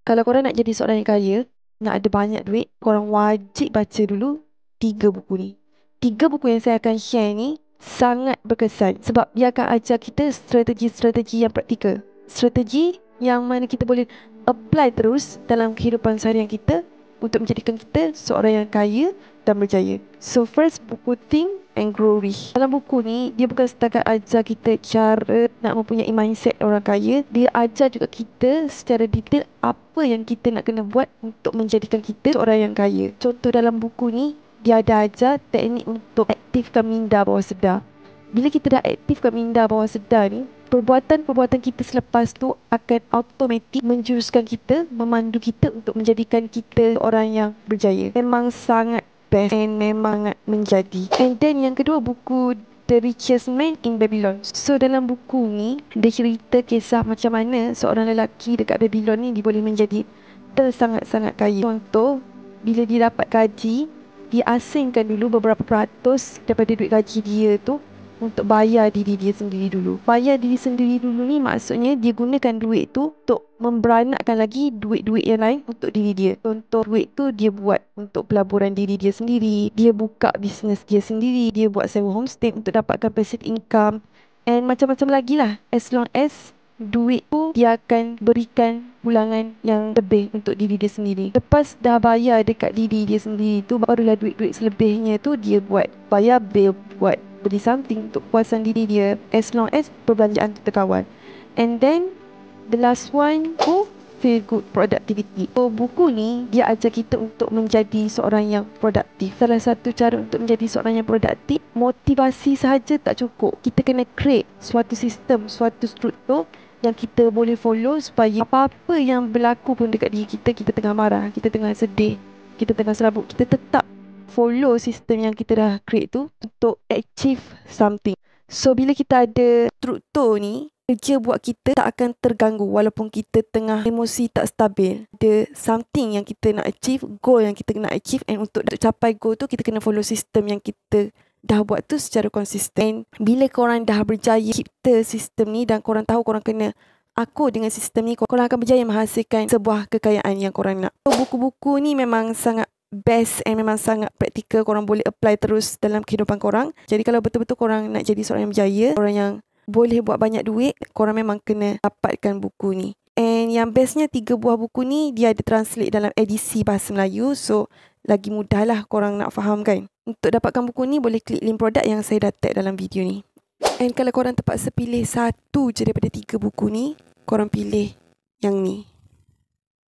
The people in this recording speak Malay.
Kalau korang nak jadi seorang yang kaya, nak ada banyak duit, korang wajib baca dulu 3 buku ni. 3 buku yang saya akan share ni sangat berkesan sebab dia akan ajar kita strategi-strategi yang praktikal. Strategi yang mana kita boleh apply terus dalam kehidupan seharian kita untuk menjadikan kita seorang yang kaya dan berjaya. So first, buku Think and Grow Rich. Dalam buku ni, dia bukan setakat ajar kita cara nak mempunyai mindset orang kaya. Dia ajar juga kita secara detail apa yang kita nak kena buat untuk menjadikan kita seorang yang kaya. Contoh dalam buku ni, dia ada ajar teknik untuk aktifkan minda bawah sedar. Bila kita dah aktifkan minda bawah sedar ni, perbuatan-perbuatan kita selepas tu akan automatik menjuruskan kita, memandu kita untuk menjadikan kita orang yang berjaya. Memang sangat best and memang sangat menjadi. And then yang kedua, buku The Richest Man in Babylon. So dalam buku ni, dia cerita kisah macam mana seorang lelaki dekat Babylon ni dia boleh menjadi sangat-sangat kaya. Contoh, bila dia dapat gaji, dia asingkan dulu beberapa peratus daripada duit gaji dia tu untuk bayar diri dia sendiri dulu. Bayar diri sendiri dulu ni maksudnya dia gunakan duit tu untuk memberanakkan lagi duit-duit yang lain untuk diri dia. Contoh, duit tu dia buat untuk pelaburan diri dia sendiri, dia buka bisnes dia sendiri, dia buat sewa homestay untuk dapatkan passive income and macam-macam lagi lah. As long as duit tu dia akan berikan pulangan yang lebih untuk diri dia sendiri. Lepas dah bayar dekat diri dia sendiri tu, barulah duit-duit selebihnya tu dia buat bayar bil, buat beli something untuk puasan diri dia, as long as perbelanjaan tu terkawal. And then the last one, Feel Good Productivity. So buku ni dia ajar kita untuk menjadi seorang yang produktif. Salah satu cara untuk menjadi seorang yang produktif, motivasi sahaja tak cukup. Kita kena create suatu sistem, suatu struktur yang kita boleh follow supaya apa-apa yang berlaku pun dekat diri kita, kita tengah marah, kita tengah sedih, kita tengah serabut, kita tetap follow sistem yang kita dah create tu untuk achieve something. So bila kita ada struktur ni, kerja buat kita tak akan terganggu walaupun kita tengah emosi tak stabil. Ada something yang kita nak achieve, goal yang kita nak achieve, and untuk capai goal tu kita kena follow sistem yang kita dah buat tu secara konsisten. Bila korang dah berjaya cipta sistem ni dan korang tahu korang kena akur dengan sistem ni, korang akan berjaya menghasilkan sebuah kekayaan yang korang nak. So buku-buku ni memang sangat best and memang sangat praktikal. Korang boleh apply terus dalam kehidupan korang. Jadi kalau betul-betul korang nak jadi seorang yang berjaya, orang yang boleh buat banyak duit, korang memang kena dapatkan buku ni. And yang bestnya 3 buah buku ni dia ada translate dalam edisi bahasa Melayu, so lagi mudah lah korang nak faham kan. Untuk dapatkan buku ni boleh klik link produk yang saya dah tag dalam video ni. And kalau korang terpaksa pilih satu je daripada 3 buku ni, korang pilih yang ni.